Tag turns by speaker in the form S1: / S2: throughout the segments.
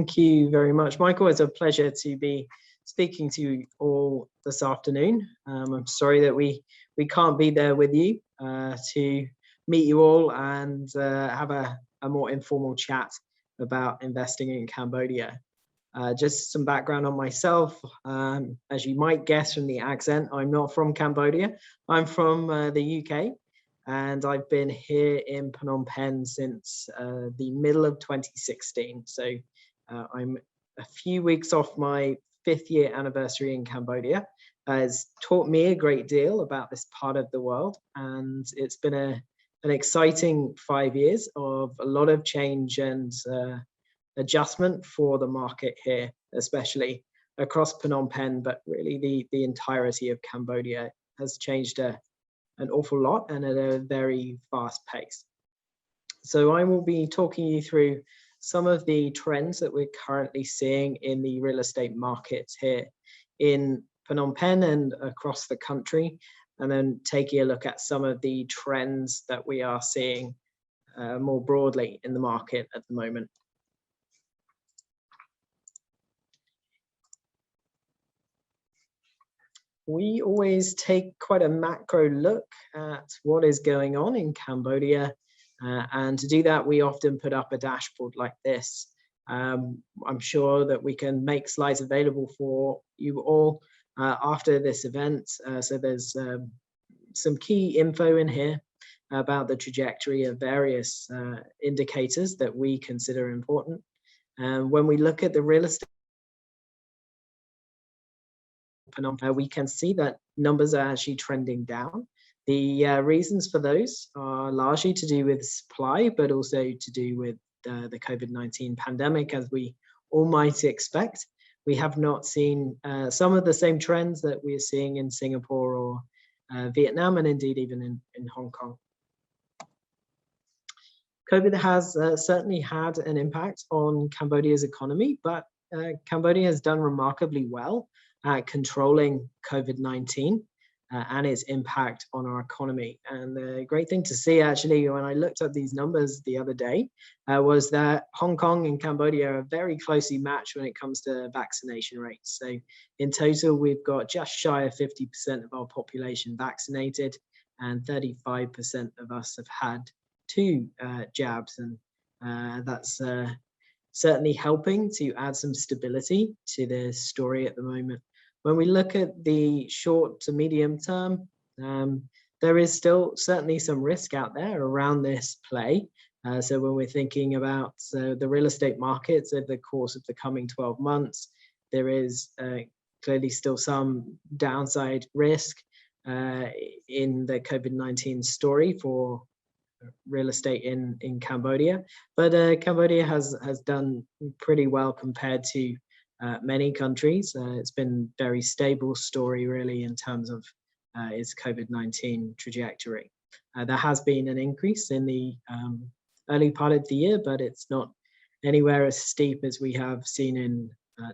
S1: Thank you very much, Michael. It's a pleasure to be speaking to you all this afternoon. I'm sorry that we can't be there with you to meet you all and have a more informal chat about investing in Cambodia. Just some background on myself. As you might guess from the accent, I'm not from Cambodia. I'm from the UK, and I've been here in Phnom Penh since the middle of 2016. So I'm a few weeks off my 5th year anniversary in Cambodia. It's taught me a great deal about this part of the world, and it's been an exciting 5 years of a lot of change and adjustment for the market here, especially across Phnom Penh, but really the entirety of Cambodia has changed an awful lot and at a very fast pace. So I will be talking you through some of the trends that we're currently seeing in the real estate markets here in Phnom Penh and across the country, and then taking a look at some of the trends that we are seeing more broadly in the market at the moment. We always take quite a macro look at what is going on in Cambodia. And to do that, we often put up a dashboard like this. I'm sure that we can make slides available for you all after this event. So there's some key info in here about the trajectory of various indicators that we consider important. And when we look at the real estate, we can see that numbers are actually trending down. The reasons for those are largely to do with supply, but also to do with the COVID-19 pandemic, as we all might expect. We have not seen some of the same trends that we are seeing in Singapore or Vietnam, and indeed even in Hong Kong. COVID has certainly had an impact on Cambodia's economy, but Cambodia has done remarkably well at controlling COVID-19 and its impact on our economy. And the great thing to see, actually, when I looked at these numbers the other day, was that Hong Kong and Cambodia are very closely matched when it comes to vaccination rates. So in total, we've got just shy of 50% of our population vaccinated, and 35% of us have had 2 jabs. And that's certainly helping to add some stability to the story at the moment. When we look at the short to medium term, there is still certainly some risk out there around this play. So when we're thinking about the real estate markets over the course of the coming 12 months, there is clearly still some downside risk in the COVID-19 story for real estate in Cambodia. But Cambodia has done pretty well compared to many countries. It's been a very stable story, really, in terms of its COVID-19 trajectory. There has been an increase in the early part of the year, but it's not anywhere as steep as we have seen in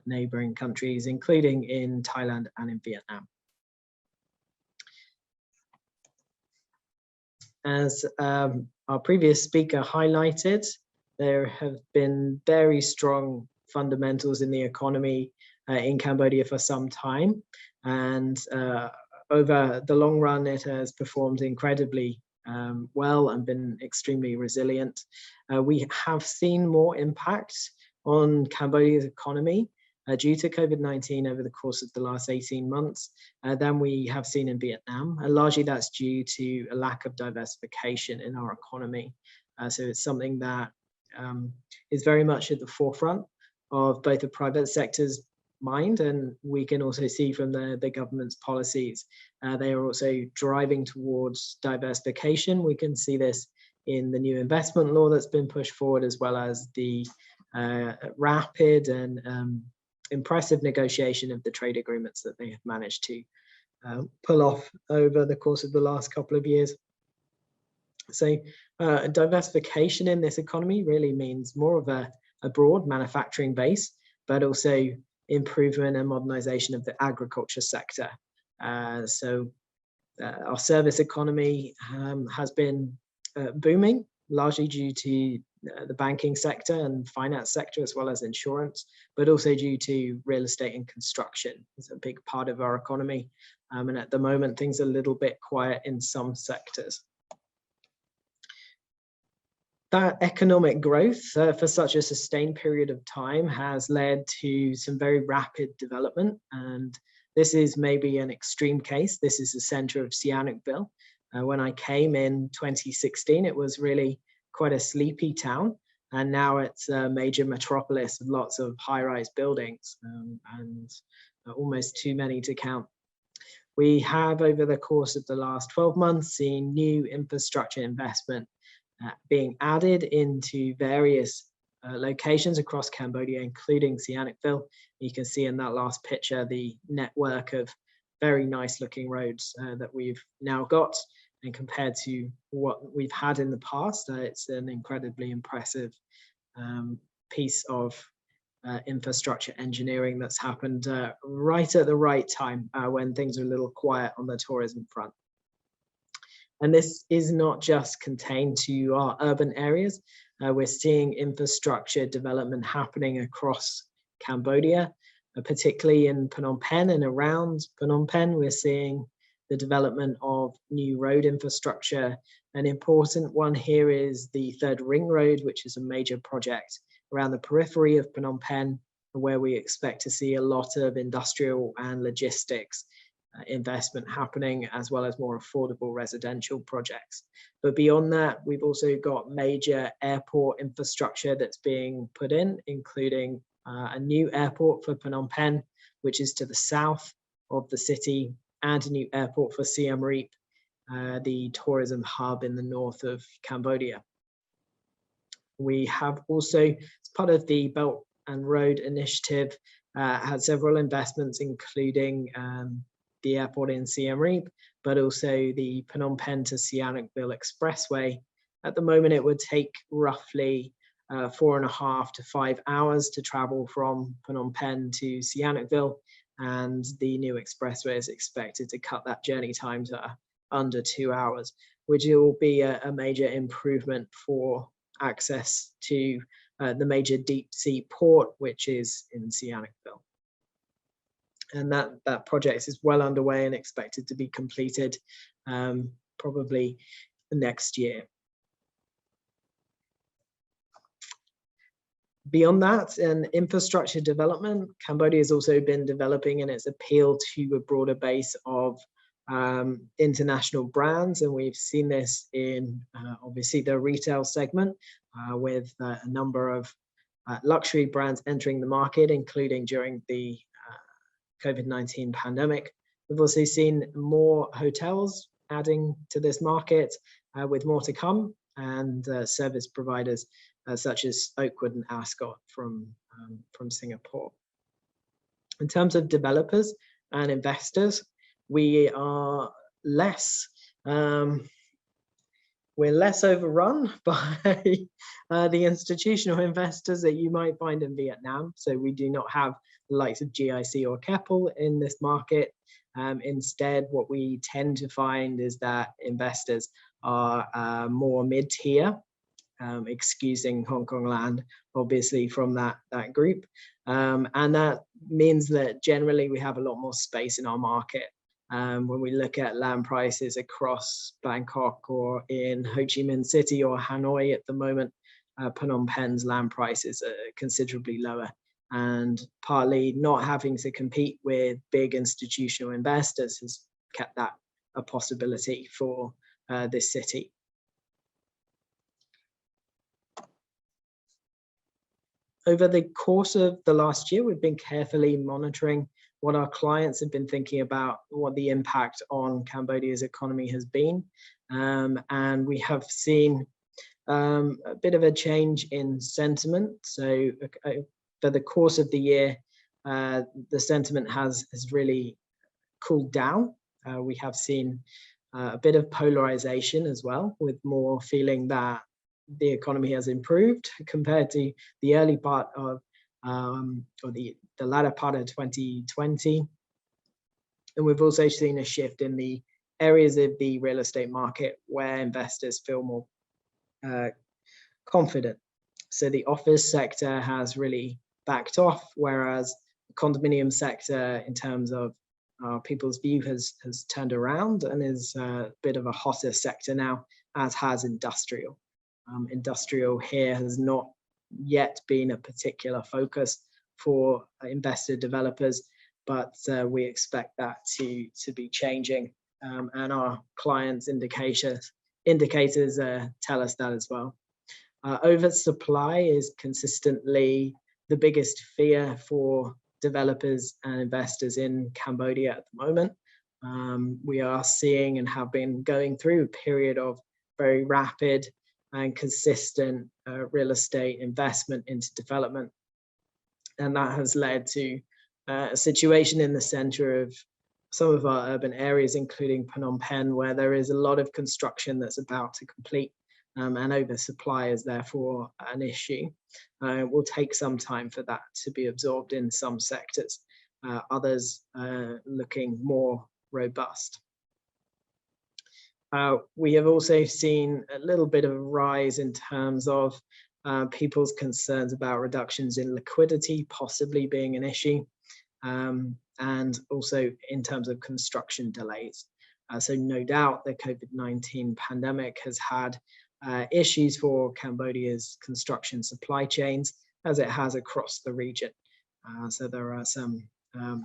S1: neighboring countries, including in Thailand and in Vietnam. As our previous speaker highlighted, there have been very strong fundamentals in the economy in Cambodia for some time, and over the long run it has performed incredibly well and been extremely resilient. We have seen more impact on Cambodia's economy due to COVID-19 over the course of the last 18 months than we have seen in Vietnam, and largely that's due to a lack of diversification in our economy. So it's something that is very much at the forefront of both the private sector's mind, and we can also see from the government's policies. They are also driving towards diversification. We can see this in the new investment law that's been pushed forward, as well as the rapid and impressive negotiation of the trade agreements that they have managed to pull off over the course of the last couple of years. So diversification in this economy really means more of a broad manufacturing base, but also improvement and modernization of the agriculture sector. So our service economy has been booming, largely due to the banking sector and finance sector, as well as insurance, but also due to real estate and construction. It's a big part of our economy. And at the moment, things are a little bit quiet in some sectors. That economic growth for such a sustained period of time has led to some very rapid development. And this is maybe an extreme case. This is the center of Sihanoukville. When I came in 2016, it was really quite a sleepy town. And now it's a major metropolis with lots of high-rise buildings and almost too many to count. We have, over the course of the last 12 months, seen new infrastructure investment being added into various locations across Cambodia, including Sihanoukville. You can see in that last picture the network of very nice looking roads that we've now got. And compared to what we've had in the past, it's an incredibly impressive piece of infrastructure engineering that's happened right at the right time when things are a little quiet on the tourism front. And this is not just contained to our urban areas. We're seeing infrastructure development happening across Cambodia, particularly in Phnom Penh and around Phnom Penh. We're seeing the development of new road infrastructure. An important one here is the Third Ring Road, which is a major project around the periphery of Phnom Penh, where we expect to see a lot of industrial and logistics investment happening, as well as more affordable residential projects. But beyond that, we've also got major airport infrastructure that's being put in, including a new airport for Phnom Penh, which is to the south of the city, and a new airport for Siem Reap, the tourism hub in the north of Cambodia. We have also, as part of the Belt and Road Initiative, had several investments, including the airport in Siem Reap, but also the Phnom Penh to Sihanoukville Expressway. At the moment, it would take roughly 4.5 to 5 hours to travel from Phnom Penh to Sihanoukville, and the new expressway is expected to cut that journey time to under 2 hours, which will be a major improvement for access to the major deep sea port, which is in Sihanoukville. And that project is well underway and expected to be completed probably next year. Beyond that, in infrastructure development, Cambodia has also been developing in its appeal to a broader base of international brands. And we've seen this in obviously the retail segment with a number of luxury brands entering the market, including during the COVID-19 pandemic. We've also seen more hotels adding to this market with more to come, and service providers such as Oakwood and Ascot from Singapore. In terms of developers and investors, we are less overrun by the institutional investors that you might find in Vietnam. So we do not have the likes of GIC or Keppel in this market. Instead, what we tend to find is that investors are more mid-tier, excusing Hong Kong land, obviously, from that group. And that means that generally we have a lot more space in our market. When we look at land prices across Bangkok or in Ho Chi Minh City or Hanoi at the moment, Phnom Penh's land prices are considerably lower, and partly not having to compete with big institutional investors has kept that a possibility for this city. Over the course of the last year, we've been carefully monitoring what our clients have been thinking about, what the impact on Cambodia's economy has been. And we have seen a bit of a change in sentiment. So for the course of the year, the sentiment has really cooled down. We have seen a bit of polarization as well, with more feeling that the economy has improved compared to the early part of or the latter part of 2020. And we've also seen a shift in the areas of the real estate market where investors feel more confident. So the office sector has really backed off, whereas the condominium sector, in terms of people's view, has turned around and is a bit of a hotter sector now, as has industrial. Industrial here has not yet been a particular focus for investor developers, but we expect that to be changing, and our clients' indicators tell us that as well. Oversupply is consistently the biggest fear for developers and investors in Cambodia at the moment. We are seeing and have been going through a period of very rapid and consistent real estate investment into development. And that has led to a situation in the center of some of our urban areas, including Phnom Penh, where there is a lot of construction that's about to complete, and oversupply is therefore an issue. It will take some time for that to be absorbed in some sectors, others looking more robust. We have also seen a little bit of a rise in terms of people's concerns about reductions in liquidity possibly being an issue, and also in terms of construction delays. So no doubt the COVID-19 pandemic has had issues for Cambodia's construction supply chains, as it has across the region. So there are some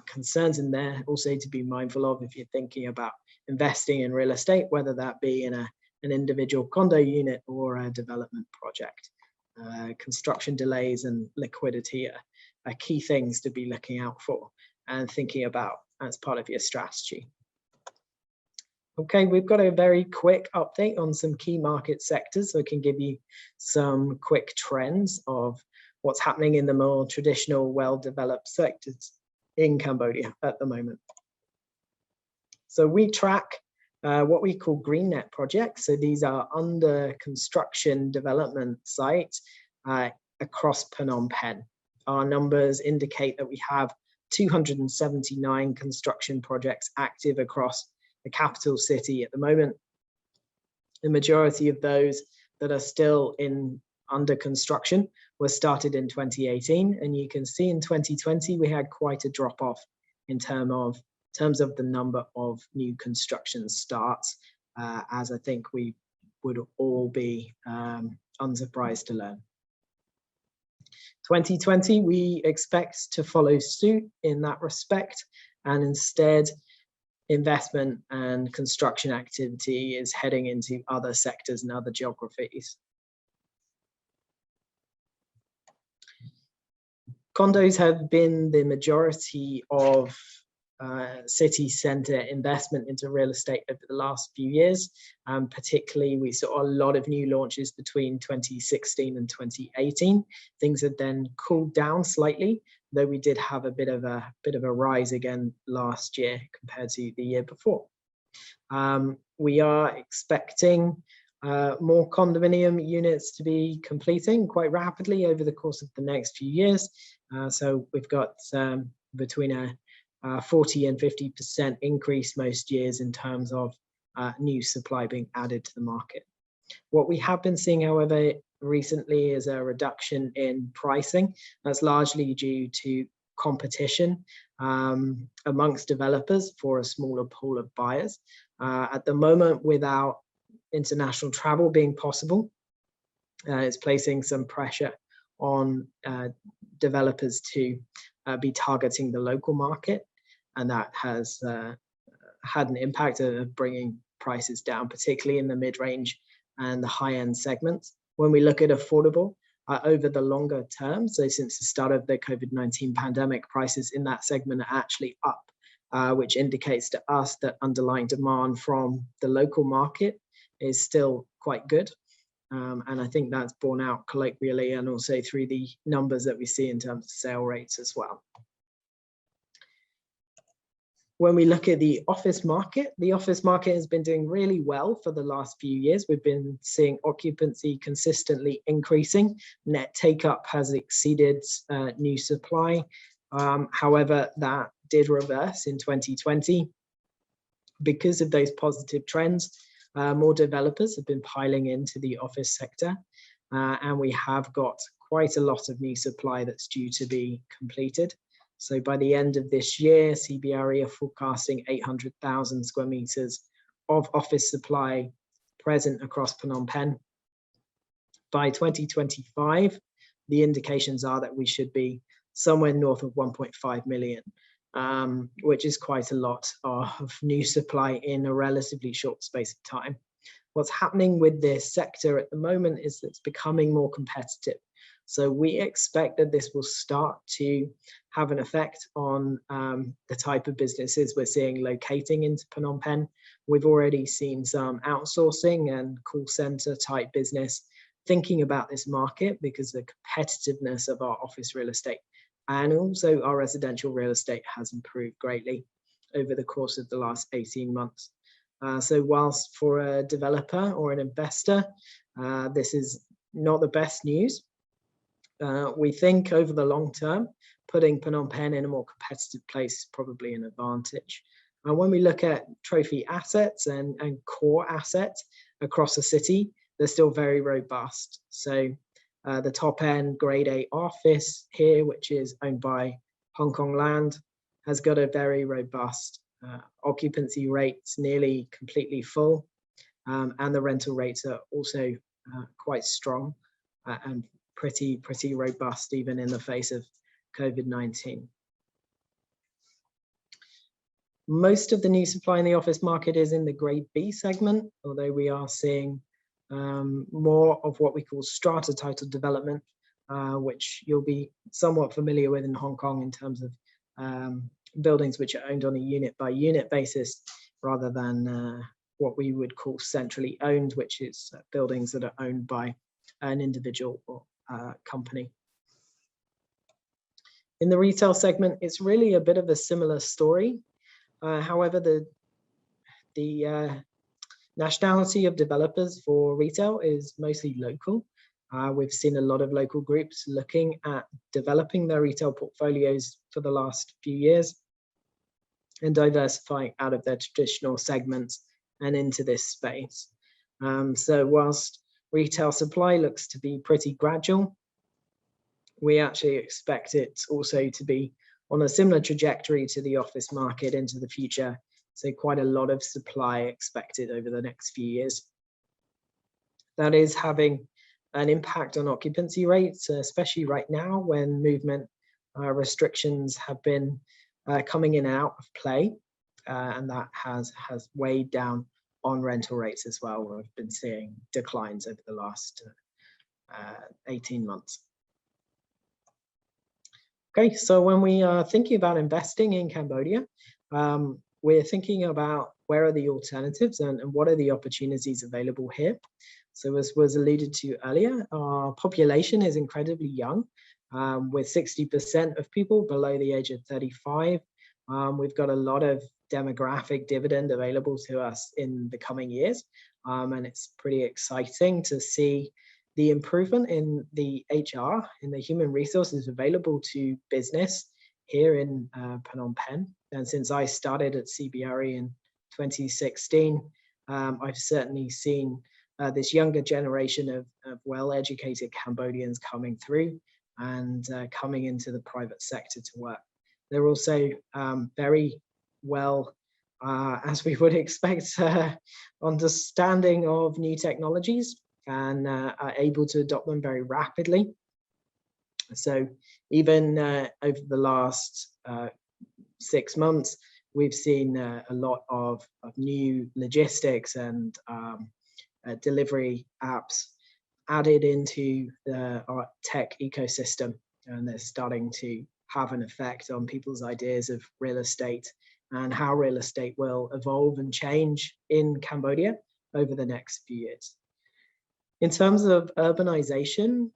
S1: concerns in there also to be mindful of if you're thinking about investing in real estate, whether that be in an individual condo unit or a development project. Construction delays and liquidity are key things to be looking out for and thinking about as part of your strategy. Okay, we've got a very quick update on some key market sectors, so I can give you some quick trends of what's happening in the more traditional, well-developed sectors in Cambodia at the moment. So we track what we call green net projects. So these are under construction development sites across Phnom Penh. Our numbers indicate that we have 279 construction projects active across the capital city at the moment. The majority of those that are still under construction were started in 2018, and you can see in 2020 we had quite a drop off in terms of the number of new construction starts, as I think we would all be unsurprised to learn. 2020 we expect to follow suit in that respect, and instead investment and construction activity is heading into other sectors and other geographies. Condos have been the majority of city centre investment into real estate over the last few years. Particularly, we saw a lot of new launches between 2016 and 2018. Things had then cooled down slightly, though we did have a bit of a rise again last year compared to the year before. We are expecting more condominium units to be completing quite rapidly over the course of the next few years. So we've got between a 40 and 50% increase most years in terms of new supply being added to the market. What we have been seeing, however, recently is a reduction in pricing. That's largely due to competition amongst developers for a smaller pool of buyers. At the moment, without international travel being possible, it's placing some pressure on developers to be targeting the local market, and that has had an impact of bringing prices down, particularly in the mid-range and the high-end segments. When we look at affordable over the longer term, so since the start of the COVID-19 pandemic, prices in that segment are actually up, which indicates to us that underlying demand from the local market is still quite good. And I think that's borne out colloquially and also through the numbers that we see in terms of sale rates as well. When we look at the office market has been doing really well for the last few years. We've been seeing occupancy consistently increasing. Net take-up has exceeded new supply. However, that did reverse in 2020. Because of those positive trends, more developers have been piling into the office sector, and we have got quite a lot of new supply that's due to be completed. So by the end of this year, CBRE are forecasting 800,000 square meters of office supply present across Phnom Penh. By 2025, the indications are that we should be somewhere north of 1.5 million, which is quite a lot of new supply in a relatively short space of time. What's happening with this sector at the moment is that it's becoming more competitive. So we expect that this will start to have an effect on the type of businesses we're seeing locating into Phnom Penh. We've already seen some outsourcing and call center type business thinking about this market because the competitiveness of our office real estate and also our residential real estate has improved greatly over the course of the last 18 months. So whilst for a developer or an investor, this is not the best news, we think over the long term, putting Phnom Penh in a more competitive place is probably an advantage. And when we look at trophy assets and core assets across the city, they're still very robust. So the top end grade A office here, which is owned by Hong Kong Land, has got a very robust occupancy rates, nearly completely full. And the rental rates are also quite strong and pretty robust, even in the face of COVID-19. Most of the new supply in the office market is in the grade B segment, although we are seeing more of what we call strata title development, which you'll be somewhat familiar with in Hong Kong in terms of buildings which are owned on a unit by unit basis rather than what we would call centrally owned, which is buildings that are owned by an individual or company. In the retail segment, it's really a bit of a similar story. However, the nationality of developers for retail is mostly local. We've seen a lot of local groups looking at developing their retail portfolios for the last few years and diversifying out of their traditional segments and into this space. So whilst retail supply looks to be pretty gradual, we actually expect it also to be on a similar trajectory to the office market into the future. So quite a lot of supply expected over the next few years. That is having an impact on occupancy rates, especially right now when movement restrictions have been coming in and out of play, and that has weighed down on rental rates as well. We've been seeing declines over the last 18 months. Okay, so when we are thinking about investing in Cambodia, we're thinking about where are the alternatives and what are the opportunities available here. So as was alluded to earlier, our population is incredibly young, with 60% of people below the age of 35. We've got a lot of demographic dividend available to us in the coming years, and it's pretty exciting to see the improvement in the HR, in the human resources available to business here in Phnom Penh. And since I started at CBRE in 2016, I've certainly seen this younger generation of well-educated Cambodians coming through and coming into the private sector to work. They're also very well, as we would expect, understanding of new technologies and are able to adopt them very rapidly. So even over the last 6 months, we've seen a lot of new logistics and delivery apps added into our tech ecosystem, and they're starting to have an effect on people's ideas of real estate and how real estate will evolve and change in Cambodia over the next few years. In terms of urbanization,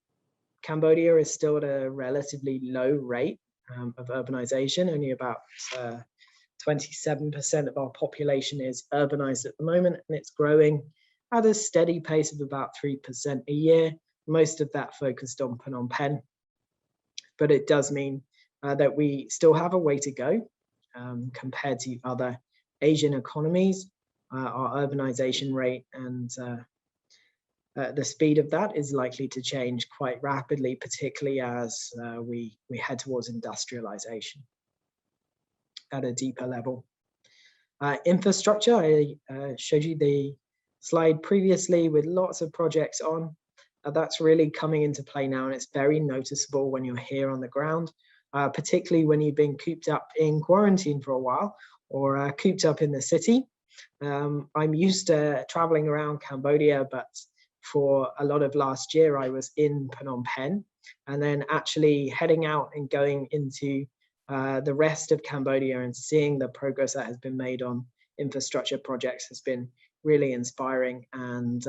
S1: Cambodia is still at a relatively low rate of urbanization. Only about 27% of our population is urbanized at the moment, and it's growing at a steady pace of about 3% a year, most of that focused on Phnom Penh. But it does mean that we still have a way to go compared to other Asian economies. Our urbanization rate and the speed of that is likely to change quite rapidly, particularly as we head towards industrialization at a deeper level. Infrastructure, I showed you the slide previously with lots of projects on. That's really coming into play now, and it's very noticeable when you're here on the ground, particularly when you've been cooped up in quarantine for a while, or cooped up in the city. I'm used to traveling around Cambodia, but for a lot of last year, I was in Phnom Penh, and then actually heading out and going into the rest of Cambodia and seeing the progress that has been made on infrastructure projects has been really inspiring and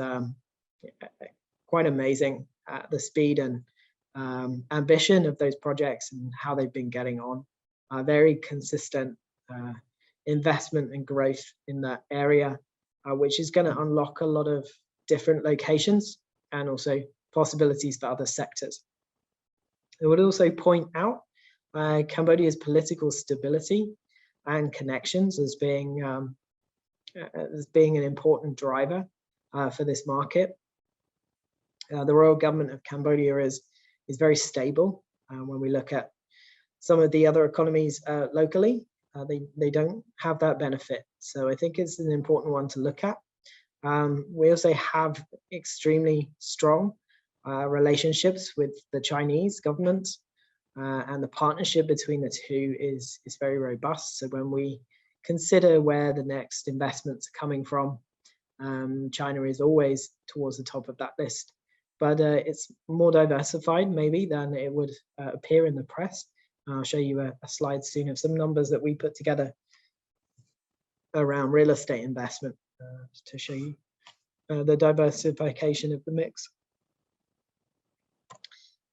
S1: quite amazing at the speed and ambition of those projects and how they've been getting on. Very consistent investment and growth in that area, which is going to unlock a lot of different locations and also possibilities for other sectors. I would also point out Cambodia's political stability and connections as being an important driver for this market. The royal government of Cambodia is very stable. When we look at some of the other economies locally, they don't have that benefit. So I think it's an important one to look at. We also have extremely strong relationships with the Chinese government, and the partnership between the two is very robust. So when we consider where the next investments are coming from, China is always towards the top of that list. But it's more diversified maybe than it would appear in the press. I'll show you a slide soon of some numbers that we put together around real estate investment to show you the diversification of the mix.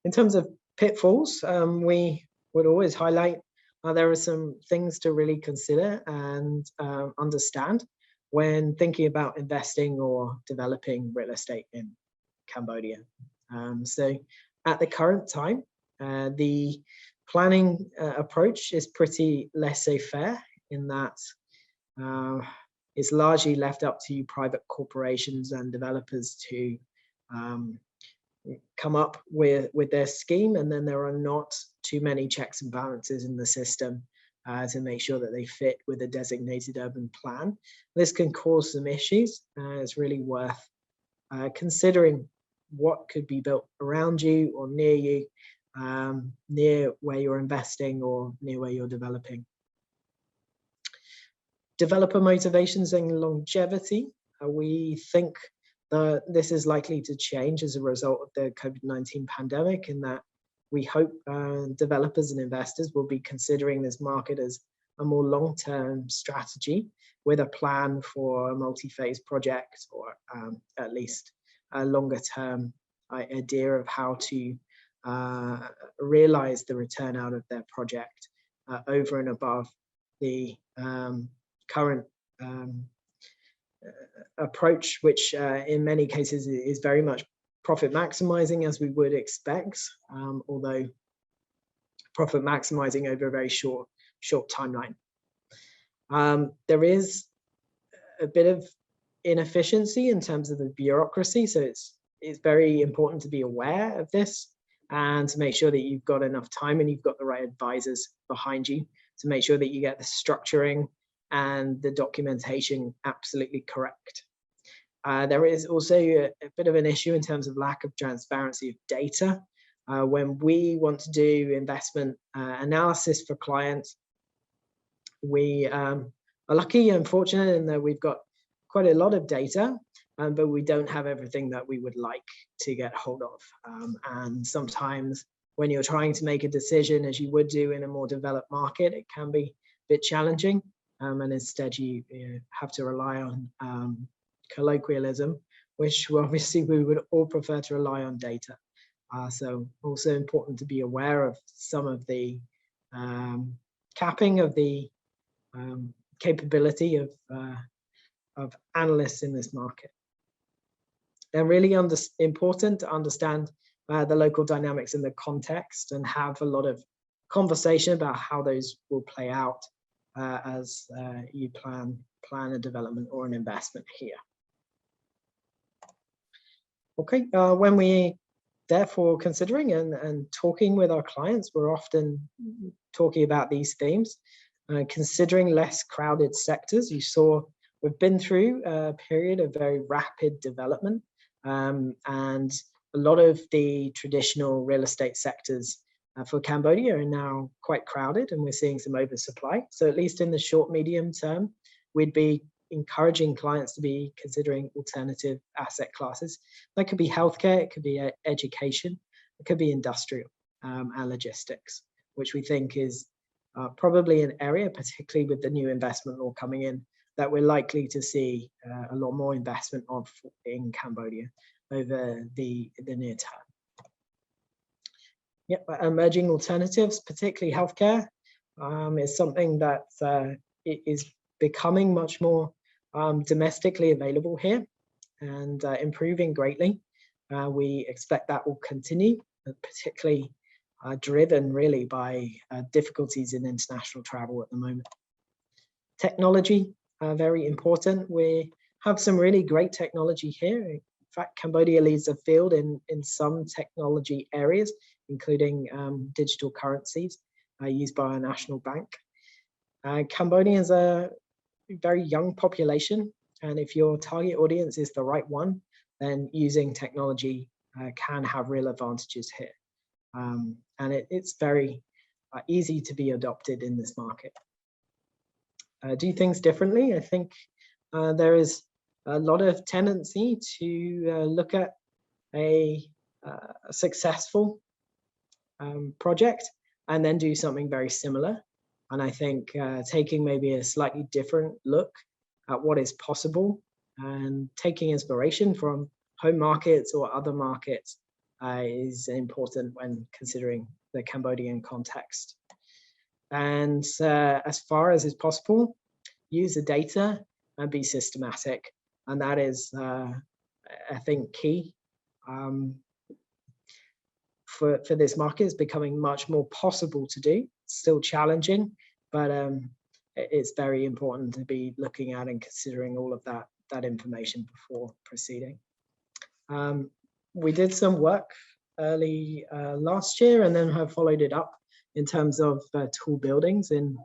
S1: In terms of pitfalls, we would always highlight there are some things to really consider and understand when thinking about investing or developing real estate in Cambodia. So at the current time, the planning approach is pretty laissez-faire in that it's largely left up to private corporations and developers to come up with their scheme, and then there are not too many checks and balances in the system to make sure that they fit with a designated urban plan. This can cause some issues. It's really worth considering what could be built around you or near you, near where you're investing or near where you're developing. Developer motivations and longevity. We think that this is likely to change as a result of the COVID-19 pandemic, in that we hope developers and investors will be considering this market as a more long-term strategy with a plan for a multi-phase project, or at least a longer-term idea of how to realize the return out of their project over and above the current approach, which in many cases is very much profit maximizing, as we would expect, although profit maximizing over a very short timeline. There is a bit of inefficiency in terms of the bureaucracy, so it's very important to be aware of this and to make sure that you've got enough time and you've got the right advisors behind you to make sure that you get the structuring and the documentation absolutely correct. There is also a bit of an issue in terms of lack of transparency of data. When we want to do investment analysis for clients, we are lucky and fortunate in that we've got quite a lot of data, but we don't have everything that we would like to get hold of. And sometimes when you're trying to make a decision, as you would do in a more developed market, it can be a bit challenging. And instead you have to rely on colloquialism, which obviously we would all prefer to rely on data. So also important to be aware of some of the capping of the capability of analysts in this market. And really important to understand the local dynamics in the context and have a lot of conversation about how those will play out as you plan a development or an investment here. Okay, when we therefore considering and talking with our clients, we're often talking about these themes, considering less crowded sectors. You saw we've been through a period of very rapid development, and a lot of the traditional real estate sectors for Cambodia are now quite crowded, and we're seeing some oversupply. So at least in the short, medium term, we'd be encouraging clients to be considering alternative asset classes. That could be healthcare, it could be education, it could be industrial and logistics, which we think is probably an area, particularly with the new investment law coming in, that we're likely to see a lot more investment of in Cambodia over the near term. Yep, emerging alternatives, particularly healthcare, is something that is becoming much more domestically available here and improving greatly. We expect that will continue, particularly driven really by difficulties in international travel at the moment. Technology, very important. We have some really great technology here. In fact, Cambodia leads the field in some technology areas, including digital currencies used by our national bank. Cambodia is a very young population, and if your target audience is the right one, then using technology can have real advantages here. And it's very easy to be adopted in this market. Do things differently. I think there is a lot of tendency to look at a successful project and then do something very similar. And I think taking maybe a slightly different look at what is possible and taking inspiration from home markets or other markets is important when considering the Cambodian context. And as far as is possible, use the data and be systematic. And that is, I think, key for this market. Is becoming much more possible to do. Still challenging, but it's very important to be looking at and considering all of that information before proceeding. We did some work early last year and then have followed it up in terms of tall buildings in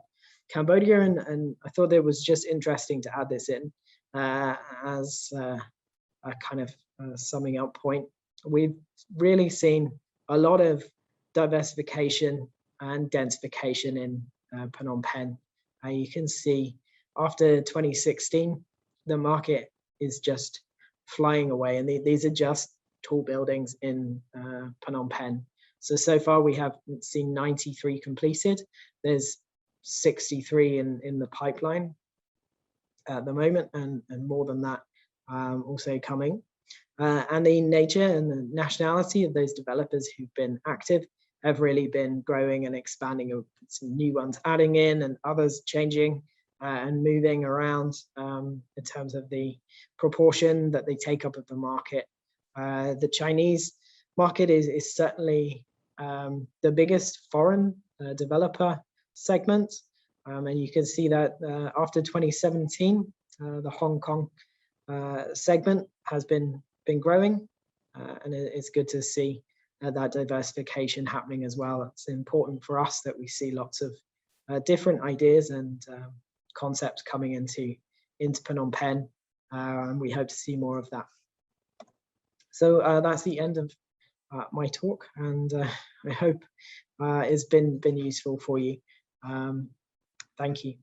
S1: Cambodia, and I thought it was just interesting to add this in as a kind of summing up point. We've really seen a lot of diversification and densification in Phnom Penh. You can see after 2016, the market is just flying away, and these are just tall buildings in Phnom Penh. So far we have seen 93 completed. There's 63 in the pipeline at the moment, and more than that also coming. And the nature and the nationality of those developers who've been active have really been growing and expanding. Some new ones adding in and others changing and moving around in terms of the proportion that they take up of the market. The Chinese market is certainly the biggest foreign developer segment. And you can see that after 2017, the Hong Kong segment has been growing, and it's good to see that diversification happening as well. It's important for us that we see lots of different ideas and concepts coming into Phnom Penh, and we hope to see more of that. So that's the end of my talk, and I hope it's been useful for you. Thank you.